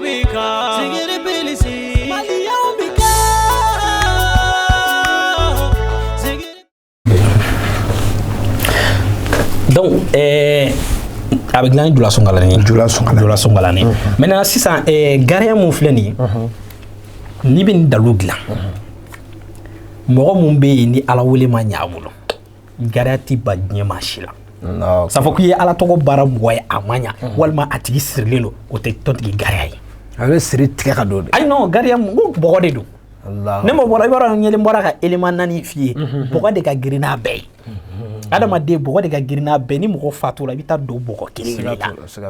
bika sigiri bilisi maliyaw bika sigiri. Donc avec lan jula songalani maintenant sisan gariya mun filɛ nin ni bɛ nin dalu dilan mɔgɔ mun bɛ yen ni ala wele ma ɲɛ a bolo gariya ti ba diɲɛ maa si la ça fɔ k'i ye ala tɔgɔ baara mɔgɔ ye a ma ɲɛ walima a tigi sirilen don o tɛ tɔntigi gariya ye a bɛ siri tigɛ ka don de ayi non gariya mɔgɔ de don ne ma bɔra i b'a dɔn ɲɛlen bɔra ka élément 4 f'i ye mɔgɔ de ka girin n'a bɛɛ ye adamaden bɔgɔ de ka girin n'a bɛɛ ni mɔgɔ fatura i bɛ taa don bɔgɔ kelen la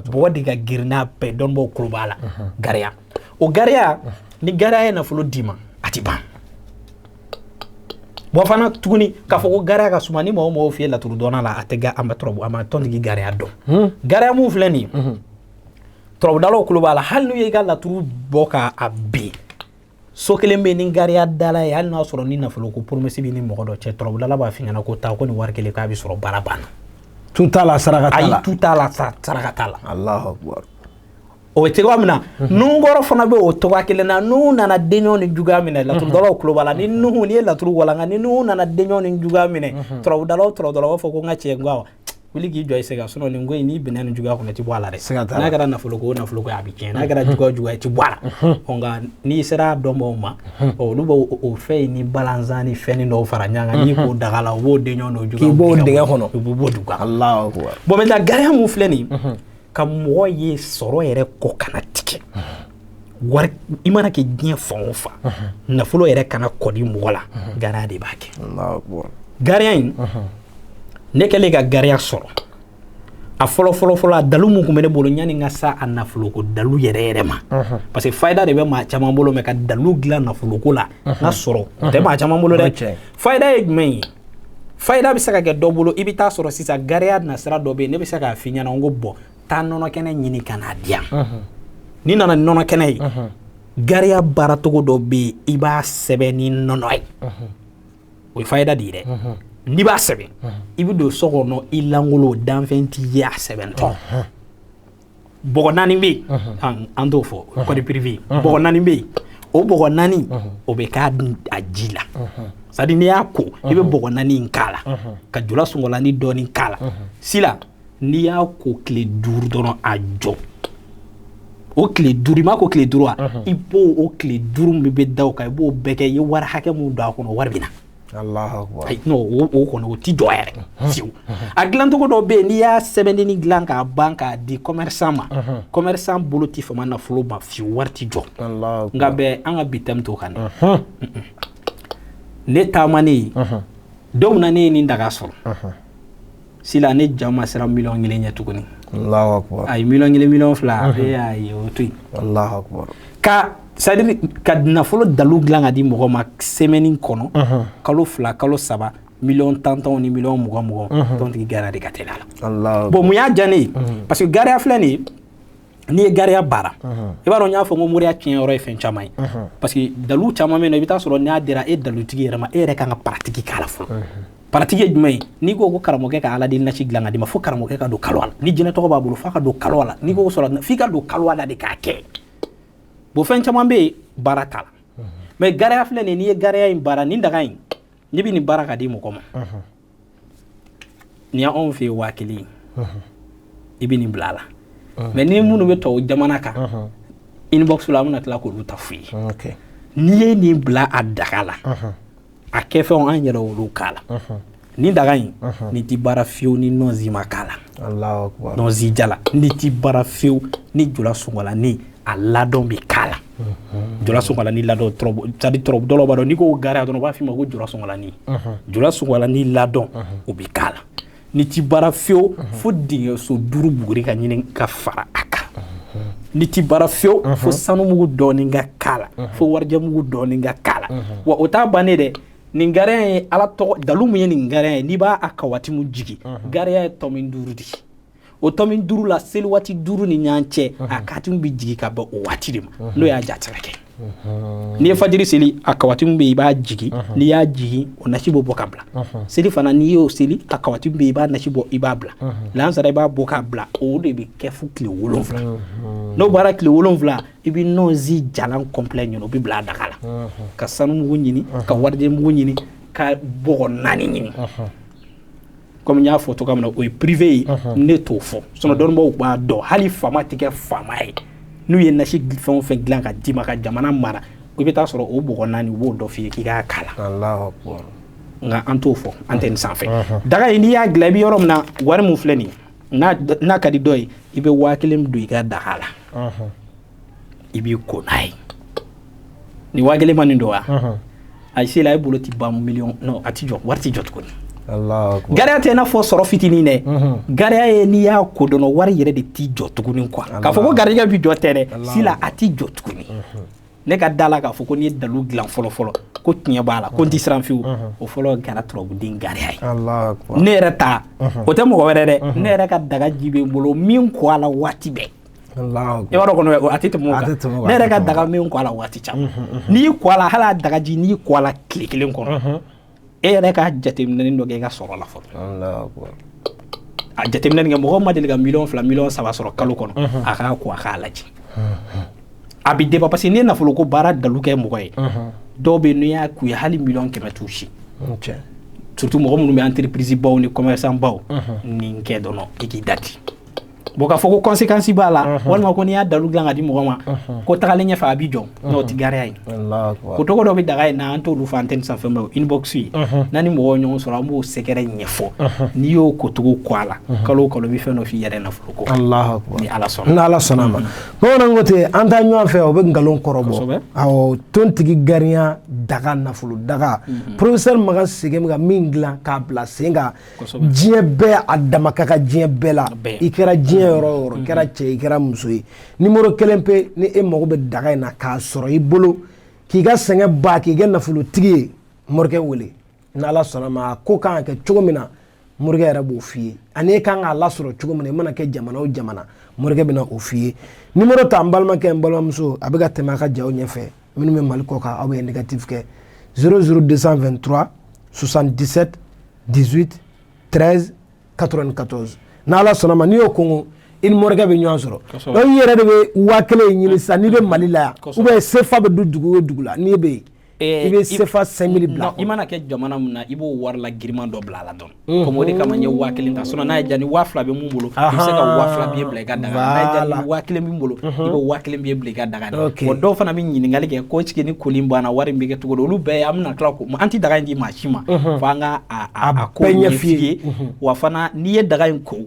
bɔgɔ de ka girin n'a bɛɛ dɔnnibaaw kulo b'a la gariya o gariya ni gariya ye nafolo d'i ma a ti ban bon fana tuguni k'a fɔ ko gariya ka suma ni mɔgɔ mɔgɔ f'i ye laturu dɔnna la a tɛ a ma tɔntigi gariya dɔn gariya mun filɛ nin ye turabudalaw kulo b'a la hali n'u ye i ka laturu bɔ k'a bin so kelen bɛ ni gariya dala ye hali n'a sɔrɔ ni nafolo ko promesse bɛ ni mɔgɔ dɔ cɛ turabudala b'a f'i ɲɛna ko taa ko ni wari kelen k'a bɛ sɔrɔ baara banna tu t'a la saraka t'a la ayi tu t'a la saraka t'a la Allahu akbar o bɛ cogoya min na nunkɔrɔ fana bɛ o cogoya kelen na n'u nana denɲɔgɔn ni juguya minɛ laturudalaw kulo b'a la ni nuhu ni ye laturu walanga ni nuhu nana denɲɔgɔn ni juguya minɛ turabudalaw b'a fɔ ko n ka cɛ n ko wuli k'i jɔ i sɛgɛ sinon nin ko in n'i bɛnna ni juguya kɔnɔ i ti bɔ a la dɛ n'a kɛra nafolo ko o nafolo ko a bɛ tiɲɛ n'a kɛra juguya i ti bɔ a la nka n'i sera dɔnbaaw ma olu b'o o fɛn in ni balanzan ni fɛn dɔw fara ɲɔgɔn kan n'i k'o daga la o b'o denɲɔgɔn n'o juguya k'i b'o dingɛ kɔnɔ i b'o dugu kan Allahu akbar bon maintenant gariya mun filɛ nin ka mɔgɔ ye sɔrɔ yɛrɛ kɔ kana tigɛ wari i mana kɛ diɲɛ fan o fan nafolo yɛrɛ kana kɔdi mɔgɔ la gariya de b'a kɛ Allahu akbar gariya in ne kɛlen ka gariya sɔrɔ a fɔlɔ a dalu mun kun bɛ ne bolo ɲani n ka sa a nafolo ko dalu yɛrɛ ma parce que fayida de bɛ maa caman bolo mais ka dalu dilan nafolo ko la n ka sɔrɔ o tɛ maa caman bolo dɛ fayida ye jumɛn ye fayida bɛ se ka kɛ dɔ bolo i bɛ taa sɔrɔ sisan gariya nasira dɔ bɛ yen ne bɛ se k'a f'i ɲɛna n ko bɔn taa nɔnɔ kɛnɛ ɲini ka n'a di yan n'i nana ni nɔnɔ kɛnɛ ye gariya baaracogo dɔ bɛ yen i b'a sɛbɛn ni nɔnɔ ye o ye fayida de ye dɛ n'i b'a sɛbɛn i bɛ don so kɔnɔ i langolo danfɛn t'i ye a sɛbɛntɔ bɔgɔ 4 bɛ yen an t'o fɔ code privé bɔgɔ 4 bɛ yen o bɔgɔ 4 o bɛ k'a ji la c'est à dire n'i y'a ko i bɛ bɔgɔ 4 in k'a la ka jula sɔngɔlani dɔɔni k'a la sila n'i y'a ko tile 5 dɔrɔn a jɔ o tile 5 i m'a ko tile 5 wa i b'o o tile 5 min bɛ da o kan i b'o bɛɛ kɛ i ye wari hakɛ mun don a kɔnɔ wari bɛ na. Allahu akbar non o kɔni o ti jɔ yɛrɛ fiyewu a dilancogo dɔ bɛ yen n'i y'a sɛbɛnni dilan k'a ban k'a di commerçant ma commerçant bolo ti fama nafolo ma fiyewu wari ti jɔ nka bɛ an ka bi thème t'o kan dɛ ne taamanen don min na ne ye nin daga sɔrɔ sila ne jama sera 1,000,000 ɲɛ tuguni Allahu akbar ayi 1,000,000 1,200,000 e y'a ye o to yen Allahu akbar ka c'est à dire ka nafolo dalu dilan ka di mɔgɔ ma semaine kɔnɔ kalo 2 kalo 3 1,000,000 tantanw ni 1,000,000 tɔntigi gariya de ka teli a la bon mun y'a diya ne ye parce que gariya filɛ nin ye n'i ye gariya baara i b'a dɔn n y'a fɔ n ko moriya tiɲɛ yɔrɔ ye fɛn caman ye parce que dalu caman bɛ yen nɔ i bɛ taa sɔrɔ n'a dira e dalutigi yɛrɛ ma e yɛrɛ kan ka paratigi k'a la fɔlɔ paratigi ye jumɛn ye n'i ko ko karamɔgɔkɛ ka ala deli nasi dilan ka d'i ma fo karamɔgɔkɛ ka don kalo la ni jinɛ tɔgɔ b'a bolo f'a ka don kalo la n'i ko sɔrɔ f'i ka don kalo la de k'a kɛ bon fɛn caman bɛ yen baara t'a la mais gariya filɛ nin n'i ye gariya in baara nin daga in n'i bɛ nin baara ka di mɔgɔ ma nin y'anw fɛ yen 1000 i bɛ nin bila a la mais ni minnu bɛ tubabu jamana kan inbox la an bɛna tila k'olu ta f'i ye n'i ye nin bila a daga la a kɛfɛnw an yɛrɛ olu k'a la nin daga in ni ti baara fiyewu ni nɔnzi ma k'a la nɔnzi jala ni ti baara fiyewu ni jula sɔngɔlanin a ladɔn bɛ k'a la jula sɔngɔlanin ladɔn c'est à dire tɔrɔbu dɔw b'a dɔn n'i ko gariya dɔrɔn u b'a f'i ma ko jula sɔngɔlanin jula sɔngɔlanin ladɔn o bɛ k'a la ni ti baara fiyewu fo dingɛso 5 buguri ka ɲini ka fara a kan ni ti baara fiyewu fo sanumugu dɔɔni ka k'a la fo warijɛmugu dɔɔni ka k'a la wa o t'a bannen dɛ nin gariya ye ala tɔgɔ dalu min ye nin gariya ye n'i b'a ka waati mun jigi gariya ye tɔmi 5 de o tɔmi 5 la seli waati 5 ni ɲɔgɔn cɛ a kati bɛ jigi ka bɛn o waati de ma n'o y'a jatigi kɛ n'i ye fajiri seli a kawati min bɛ yen i b'a jigi n'i y'a jigi o nasi bɛ bɔ ka bila seli fana n'i y'o seli a kawati min bɛ yen i b'a nasi bɔ i b'a bila lansara i b'a bɔ k'a bila o de bɛ kɛ fo tile 7 n'o bɔra tile 7 i bɛ nɔnzi jalan complet ɲini o bɛ bila a daga la ka sanu mugu ɲini ka warijɛ mugu ɲini ka bɔgɔ 4 ɲini comme n y'a fɔ cogoya min na o ye privé ye ne t'o fɔ sinon dɔnnibaaw b'a dɔn hali faama tɛ kɛ faama ye n'u ye nasi fɛn o fɛn dilan ka d'i ma ka jamana mara i bɛ taa sɔrɔ o bɔgɔ 4 u b'o dɔ f'i ye k'i k'a kala nka an t'o fɔ an tɛ nin sanfɛ daga in n'i y'a dilan i bɛ yɔrɔ min na wari mun filɛ nin ye n'a ka di dɔ ye i bɛ 5000 don i ka daga la i b'i ko n'a ye ni 5000 ma nin dɔn wa a se la e bolo ti ban million non a ti jɔ wari ti jɔ tuguni gariya tɛ n'a fɔ sɔrɔ fitinin dɛ gariya ye n'i y'a ko dɔn wari yɛrɛ de ti jɔ tuguni quoi k'a fɔ ko garijɛgɛ bi jɔ tɛ dɛ sila a ti jɔ tuguni ne ka da la k'a fɔ ko n'i ye dalu dilan fɔlɔ fɔlɔ ko tiɲɛ b'a la ko n ti siran fiyewu o fɔlɔ kɛra turabuden gariya ye ne yɛrɛ ta o tɛ mɔgɔ wɛrɛ dɛ ne yɛrɛ ka daga ji bɛ n bolo min ko a la waati bɛɛ i b'a dɔn kɔnɔ a tɛ tɛmɛ o kan ne yɛrɛ ka daga min ko a la waati caman n'i ko a la hali a daga ji n'i ko a la tile 1 kɔnɔ e yɛrɛ ka jateminɛ dɔ kɛ i ka sɔrɔ la fɔlɔ a jateminɛ kɛ mɔgɔ ma deli ka 2 million 3 sɔrɔ kalo kɔnɔ a k'a ko a k'a lajɛ a bɛ débat parce que n'i ye nafolo ko baara dalu kɛ mɔgɔ ye dɔw bɛ yen n'i y'a k'u ye hali 100 t'u si surtout mɔgɔ minnu bɛ entreprise baw ni commerçant baw nin kɛ dɔrɔn i k'i dati bon k'a fɔ ko conséquence b'a la walima ko n'i y'a dalu dilan ka di mɔgɔ ma ko tagalen ɲɛfɛ a b'i jɔ n'o tɛ gariya ye ko tɔgɔ dɔ bɛ daga in na an t'olu fɔ antenne sanfɛ mɛ inbox ye n'a ni mɔgɔw ɲɔgɔn sɔrɔ an b'o sɛgɛrɛ ɲɛfɔ n'i y'o kotogo ko a la kalo o kalo i bɛ fɛn dɔ f'i yɛrɛ nafolo ko ni ala sɔnna ni ala sɔnna a ma bamananw ko ten an taa ɲɔgɔn fɛ o bɛ nkalon kɔrɔ bɔ awɔ tontigi gariya daga nafolo daga professeur Makan Sege bɛ ka min dilan k'a bila sen kan diɲɛ bɛɛ a dama ka kan diɲɛ bɛɛ la i kɛra diɲɛ yɔrɔ o yɔrɔ kɛra cɛ i kɛra muso ye numéro 1 pe ni e mago bɛ daga in na k'a sɔrɔ i bolo k'i ka sɛgɛn ba k'i kɛ nafolotigi ye morikɛ wele ni ala sɔnna ma ko kan ka kɛ cogo min na morikɛ yɛrɛ b'o f'i ye ani e kan k'a lasɔrɔ cogo min na i mana kɛ jamana o jamana morikɛ bɛna o f'i ye numéro ta n balimakɛ n balimamuso a bɛ ka tɛmɛ a ka jaw ɲɛfɛ minnu bɛ Mali kɔ kan aw bɛ négatif kɛ 00223 77 18 13 94 n'ala sɔnna ma n'i y'o kongo i ni morikɛ bɛ ɲɔgɔn sɔrɔ donc i yɛrɛ de bɛ 1000 ɲini sisan n'i bɛ Mali la yan ou bien CFA bɛ du dugu o dugu la n'i bɛ yen i bɛ CFA 5000 bila i mana kɛ jamana min na i b'o wari la giriman dɔ bila a la dɔn comme o de kama n ye 1000 ta sinon n'a ye diya ni 2000 bɛ mun bolo i bɛ se ka 2000 billet bila i ka daga n'a ye diya ni 1000 bɛ bolo i b'o 1000 billet bila i ka daga la bon dɔw fana bɛ ɲininkali kɛ ko est-ce que ni koli banna wari in bɛ kɛ cogo di olu bɛɛ an bɛna tila ko an tɛ daga in di maa si ma fo an ka a ko ɲɛf'i ye wa fana n'i ye daga in ko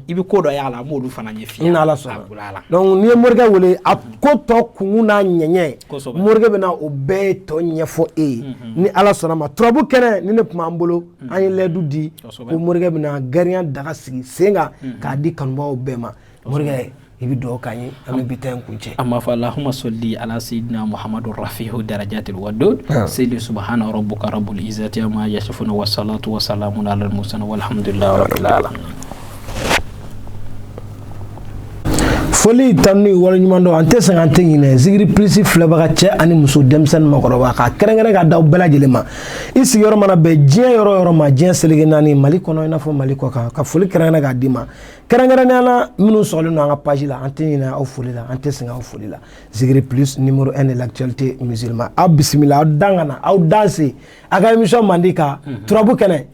i bɛ ko dɔ y'a la an b'olu fana ɲɛf'i ye n'ala sɔnna donc n'i ye morikɛ wele a ko tɔ kungun n'a ɲɛɲɛ morikɛ bɛ na o bɛɛ tɔ ɲɛfɔ e ye ni ala sɔnna ma turabu kɛnɛ ni ne tun b'an bolo an ye lɛdu di ko morikɛ bɛna gariya daga sigi sen kan k'a di kanubaw bɛɛ ma morikɛ i bɛ dugawu k'an ye an bɛ bi ta in kuncɛ an b'a fɔ allahumma salli ala sayyidina muhammadu rafihu darajatil wadud sayyidi subhana rabbuka rabbul izzati amma yasifuna wa salatu wa salamun ala al mursalin walhamdulillahi rabbil alamin foli tanu wala ɲuman dɔn an tɛ sɛgɛn an tɛ ɲinɛ zikiri pilisi filɛbaga cɛ ani muso denmisɛnnin makɔrɔba ka kɛrɛnkɛrɛn ka d'aw bɛɛ lajɛlen ma i sigiyɔrɔ mana bɛn diɲɛ yɔrɔ o yɔrɔ ma diɲɛ seleke naani Mali kɔnɔ i n'a fɔ Mali kɔ kan ka foli kɛrɛnkɛrɛn k'a d'i ma kɛrɛnkɛrɛnnenya la minnu sɔgɔlen don an ka page la an tɛ ɲinɛ aw foli la an tɛ sɛgɛn aw foli la zikiri plus numéro 1 de l'actualité musulmane aw bisimila aw dan ka na aw danse a ka émission mandi ka turabu kɛnɛ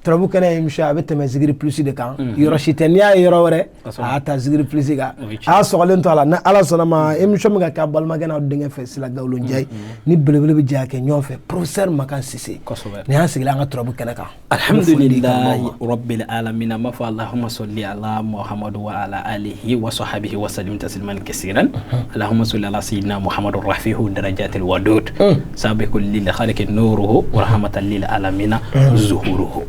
turabu kɛnɛ émission a bɛ tɛmɛ zikiri plus de kan yɔrɔ si tɛ n'i y'a ye yɔrɔ wɛrɛ a y'a ta zikiri plus kan a sɔgɔlen to a la ni ala sɔnna ma émission min ka kɛ a balimakɛ n'aw denkɛ fɛ Sila Gawlo Njayi ni belebele bɛ jɛ ka kɛ ɲɔgɔn fɛ professeur Makan Sise ni y'an sigilen an ka turabu kɛnɛ kan alhamdulillahi rabbil alamin an b'a fɔ allahumma salli ala muhammadu wa ala alihi wa sahbihi wa sallim tasliman kaseeran allahumma salli ala sayyidina muhammadu rafihu darajatil wadud sabiqul lil khaliqi nuruhu wa rahmatan lil alamin zuhuruhu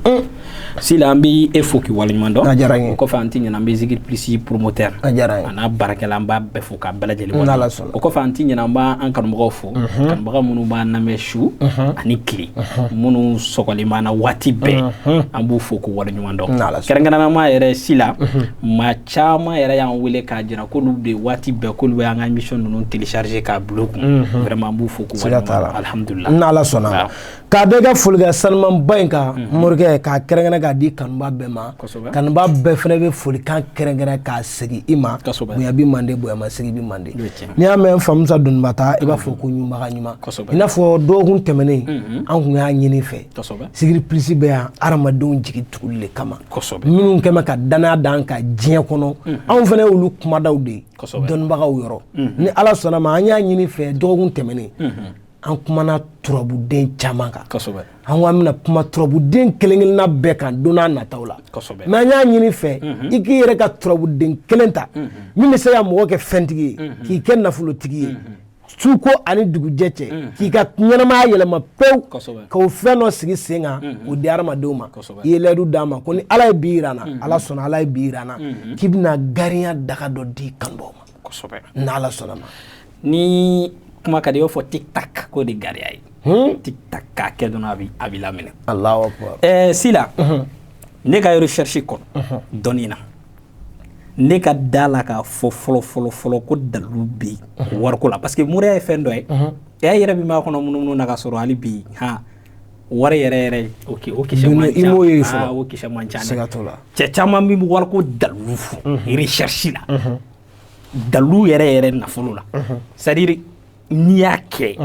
sila an b'i fo k'i waleɲuman dɔn. A diyara n ye. o kɔfɛ an ti ɲinɛ an bɛ Zikiri Plus promoteur. A diyara n ye. a n'a baarakɛla an b'a bɛɛ fo k'a bɛɛ lajɛlen N' Ala sɔnna. o kɔfɛ an ti ɲinɛ an b'a an kanubagaw fo. kanubaga minnu b'an lamɛn su ani tile. minnu sɔgɔlen b'an na waati bɛɛ. an b'u fo k'u waleɲuman dɔn. N' Ala sɔnna. kɛrɛnkɛrɛnnama yɛrɛ sila maa caman yɛrɛ y'an wele k'a jira k'olu de waati bɛɛ k'olu bɛ an ka émission ninnu télécharger k'a bila u kun. vraiment an b'u fo k'u waleɲuman dɔn alhamdulillah. N' Ala sɔnna. K'a da i ka foli kɛ Salimanba in kan morikɛ k'a kɛrɛnkɛrɛn k'a di kanuba bɛɛ ma. Kanuba bɛɛ fana bɛ folikan kɛrɛnkɛrɛn k'a segin i ma. bonya bi mande bonya ma segi bi mande. N'i y'a mɛn Famusa Donibata i b'a fɔ ko ɲumaga ɲuman. I n'a fɔ dɔgɔkun tɛmɛnen an kun y'a ɲini fɛ. Zikiri Plus bɛ yan hadamadenw jigi tuguli le kama. minnu kɛmɛ ka danaya d'an kan diɲɛ kɔnɔ anw fana y'olu kumadaw de ye dɔnnibagaw yɔrɔ. ni Ala sɔnna ma an y'a ɲini fɛ dɔgɔkun tɛmɛnen an kumana turabuden caman kan. an ko an bɛna kuma turabuden kelen-kelenna bɛɛ kan don n'a nataw la. mais an y'a ɲini fɛ i k'i yɛrɛ ka turabuden kelen ta min bɛ se ka mɔgɔ kɛ fɛntigi ye k'i kɛ nafolotigi ye suko ani dugujɛ cɛ k'i ka ɲɛnamaya yɛlɛma pewu k'o fɛn dɔ sigi sen kan o di hadamadenw ma i ye layidu d'a ma ko ni Ala ye bi yira n na Ala sɔnna Ala ye bi yira n na k'i bɛna garinya daga dɔ di kanubaw ma ni Ala sɔnna ma. ni kuma ka di i b'a fɔ tic-tac k'o de gariya ye. tic-tac k'a kɛ dɔrɔn a b'i laminɛ. Alahu akbar. Sila ne ka recherche kɔnɔ dɔnni na ne ka da la k'a fɔ fɔlɔ ko dalilu bɛ yen wariko la parce que moriya ye fɛn dɔ ye e yɛrɛ min b'a kɔnɔ munumunu na ka sɔrɔ hali bi wari yɛrɛ o kisɛ man ca o kisɛ man ca cɛ caman bɛ wariko dalilu fɔ recherche la dalilu yɛrɛ nafolo la c'est à dire n'i y'a kɛ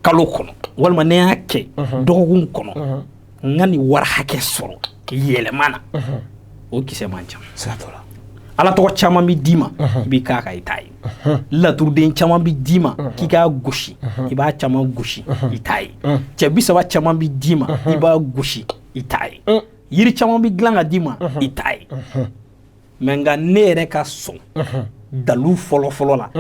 kalo kɔnɔ walima n'i y'a kɛ dɔgɔkun kɔnɔ n ka nin wari hakɛ sɔrɔ yɛlɛma na o kisɛ man ca. Ala tɔgɔ caman bɛ d'i ma i b'i k'a kan i t'a ye. laturuden caman bɛ d'i ma k'i k'a gosi i b'a caman gosi i t'a ye. cɛ 30 caman bɛ d'i ma i b'a gosi i t'a ye. yiri caman bɛ dilan ka d'i ma i t'a ye. mais nka ne yɛrɛ ka sɔn dalu fɔlɔ la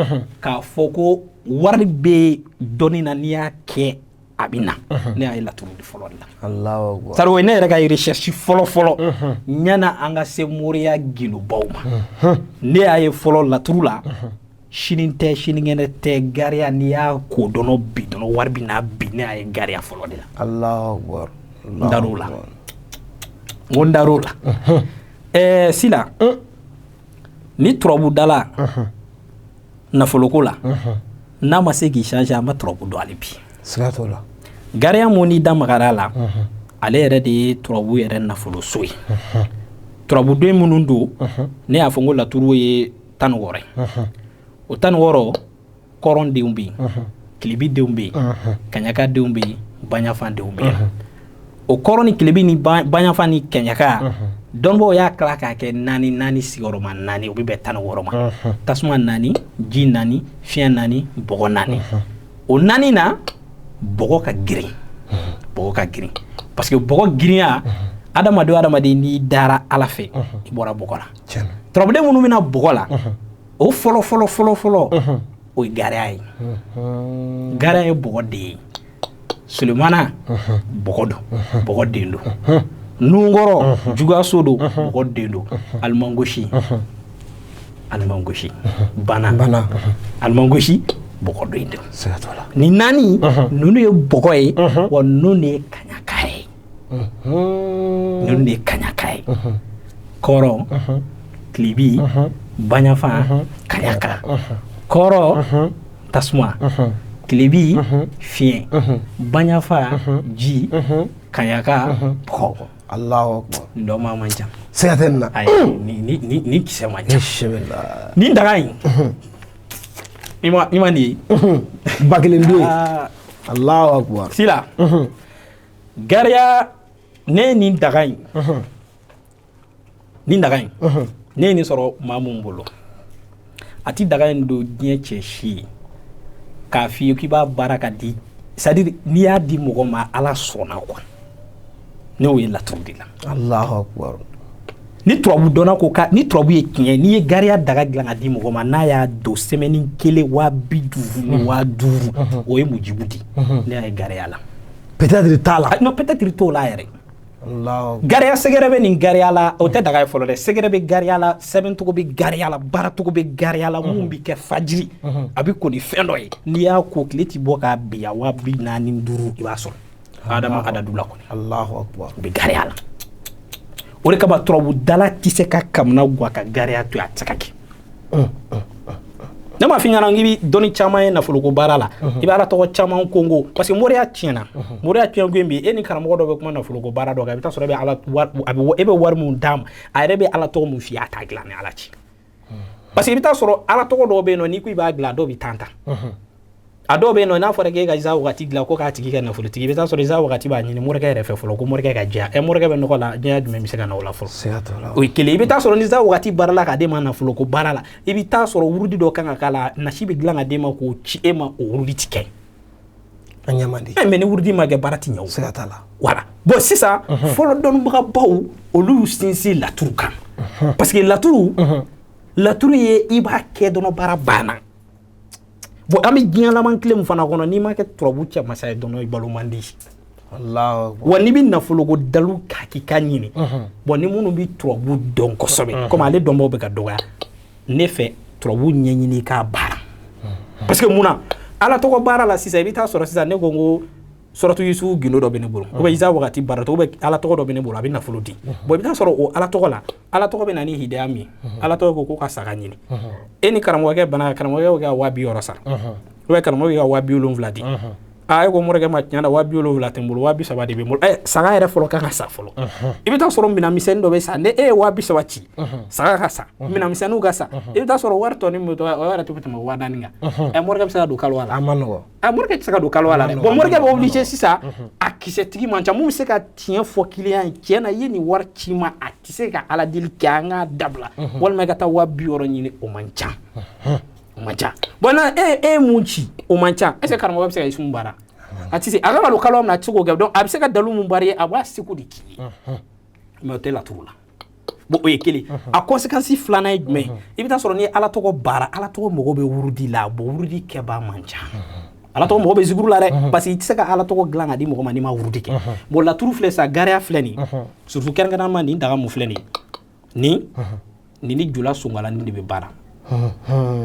k'a fɔ ko wari bɛ dɔnni na n'i y'a kɛ a bɛ na ne y'a ye laturudi fɔlɔ de la. Alahu akbar. sari o ye ne yɛrɛ ka recherche fɔlɔ ɲana an ka se moriya gilobaw ma ne y'a ye fɔlɔ laturu la sini tɛ sinikɛnɛ tɛ gariya n'i y'a ko dɔnɔ bi dɔnɔ wari bɛ n'a bi ne y'a ye gariya fɔlɔ de la. Alahu akbar. n dar'o la n ko n dar'o la. Sila ni turabudala nafoloko la n'a ma se k'i changer a ma turabu dɔn hali bi. siga t'o la. gariya mun n'i da magara la ale yɛrɛ de ye turabu yɛrɛ nafoloso ye. turabuden minnu don ne y'a fɔ n ko laturu ye 16 ye. o 16 kɔrɔndenw bɛ yen kilebidenw bɛ yen kaɲakadenw bɛ yen baɲafandenw bɛ yen. o kɔrɔn ni kilebi ni baɲafan ni kaɲaka dɔnnibaw y'a tila k'a kɛ 4 sigiyɔrɔma 4 o bɛ bɛn 16 ma. tasuma 4 ji 4 fiɲɛ 4 bɔgɔ 4 o 4 na bɔgɔ ka girin parce que bɔgɔ girinya adamaden n'i dara Ala fɛ i bɔra bɔgɔ la. turabuden minnu bɛna bɔgɔ la o fɔlɔ o ye gariya ye. gariya ye bɔgɔ de ye. Sulemana bɔgɔ don bɔgɔ den don. Nunkɔrɔ jugaso don bɔgɔ den don. alimangosi bana alimangosi bɔgɔ don don. ni 4 ninnu ye bɔgɔ ye wa ninnu de ye kaɲaka ye. kɔrɔ kilebi baɲafan kaɲaka. kɔrɔ tasuma kilebi fiɲɛ baɲafa ji kaɲaka bɔgɔ. Alahu akbar. ndɔma man ca. siga tɛ nin na. ni kisɛ man ca. ni daga in i ma nin ye. ba kelen bɛ yen. Alahu akbar. Sila gariya ne ye nin daga in ne ye nin sɔrɔ maa mun bolo a ti daga in don diɲɛ cɛ si ye k'a f'i ye k'i b'a baara ka di c'est à dire n'i y'a di mɔgɔ ma Ala sɔnna quoi ne y'o ye laturu de la. Alahu akbar. ni turabu dɔnna ko ni turabu ye tiɲɛ n'i ye gariya daga dilan ka di mɔgɔ ma n'a y'a don semaine 1 250 ni 5000 o ye mujibu di ne y'a ye gariya la. peut-être t'a la. non peut-être t'o la yɛrɛ Gariya sɛgɛrɛ bɛ nin gariya la o tɛ daga ye fɔlɔ dɛ sɛgɛrɛ bɛ gariya la sɛbɛncogo bɛ gariya la baaracogo bɛ gariya la mun bɛ kɛ fajiri a bɛ ko ni fɛn dɔ ye n'i y'a ko tile ti bɔ k'a bin a 45,000 i b'a sɔrɔ Adama adadu la kɔni u bɛ gariya la o de kama turabu dala tɛ se ka kamana guwa ka gariya to a tɛ se ka kɛ ne m'a f'i ɲɛna k'i bɛ dɔnni caman ye nafoloko baara la i bɛ ala tɔgɔ caman kongo parce que moriya tiɲɛna moriya tiɲɛko bi e ni karamɔgɔ dɔ bɛ kuma nafoloko baara dɔ kan i bɛ taa sɔrɔ e bɛ wari mun d'a ma a yɛrɛ bɛ ala tɔgɔ mun f'i ye a t'a dilan ni ala cɛ parce que i bɛ taa sɔrɔ ala tɔgɔ dɔw bɛ yen nɔ n'i ko i b'a dilan dɔw bɛ tan a dɔw bɛ yen nɔ n'a fɔra k'e ka Iza wagati dilan ko k'a tigi kɛ nafolotigi i bɛ taa sɔrɔ Iza wagati b'a ɲini morikɛ yɛrɛ fɛ fɔlɔ ko morikɛ ka diya morikɛ bɛ nɔgɔ la diɲɛ jumɛn bɛ se ka na o la fɔlɔ o ye kelen i bɛ taa sɔrɔ ni Iza wagati baara la k'a d'e ma nafoloko baara la i bɛ taa sɔrɔ wurudi dɔ kan ka k'a la nasi bɛ dilan ka d'e ma k'o ci e ma o wurudi ti kɛ a ɲɛ man di mais ni wurudi ma kɛ baara ti ɲɛ o siga t'a la voilà bon sisan fɔlɔ dɔnnibagabaw olu y'u sinsin laturu kan parce que laturu ye i b'a kɛ dɔrɔn baara banna bon an bɛ diɲɛ laban tile min fana kɔnɔ n'i ma kɛ turabu cɛ masa ye dɔrɔn i balo man di wa n'i bɛ nafoloko dalu hakika ɲini bon ni minnu bɛ turabu dɔn kosɛbɛ komi ale dɔnbaw bɛ ka dɔgɔya ne fɛ turabu ɲɛɲini k'a baara parce que mun na ala tɔgɔ baara la sisan i bɛ taa sɔrɔ sisan ne ko n ko suratu Yusufu gindo dɔ bɛ ne bolo ou bien Iza wagati baara tɔgɔ bɛ ala tɔgɔ dɔ bɛ ne bolo a bɛ nafolo di bon i bɛ taa sɔrɔ o ala tɔgɔ la ala tɔgɔ bɛ na ni hidaya min ala tɔgɔ ko ka saga ɲini e ni karamɔgɔkɛ bana karamɔgɔkɛ ka 200 sara ou bien karamɔgɔ ka 7,000 di e ko morikɛ ma tiɲɛ na 7,000 tɛ n bolo 30 de bɛ n bolo saga yɛrɛ fɔlɔ kan ka sa fɔlɔ i bɛ taa sɔrɔ minɛn misɛnnin dɔ bɛ sa ne e ye 30 ci saga ka sa minɛn misɛnninw ka sa i bɛ taa sɔrɔ wari tɔ min bɛ to o yɛrɛ tɛ tɛmɛ 40,000 kan morikɛ bɛ se ka don kalo la a ma nɔgɔ morikɛ tɛ se ka don kalo la dɛ bon morikɛ bɛ obligé sisan a kisɛtigi man ca mun bɛ se ka tiɲɛ fɔ client ye tiɲɛ na i ye nin wari ci ma a tɛ se ka ala deli kɛ an ka dabila walima i ka taa 70,000 ɲini o man ca manca bon na e mun ci o man ca est ce que karamɔgɔ bɛ se ka isun baara a tɛ se a ka don kalo min na a tɛ se k'o kɛ donc a bɛ se ka dalu mun baara ye a b'a seko de k'i ye mais o tɛ laturu la bon o ye kelen a conséquence filanan ye jumɛn i bɛ taa sɔrɔ ni ala tɔgɔ baara ala tɔgɔ mago bɛ wurudi la bon wurudi kɛbaa man ca ala tɔgɔ mago bɛ zikuru la dɛ parce que i tɛ se ka ala tɔgɔ dilan ka di mɔgɔ ma n'i ma wurudi kɛ bon laturu filɛ sa gariya filɛ nin surtout kɛrɛnkɛrɛnnama nin daga mun filɛ nin ni jula songalanin de bɛ baara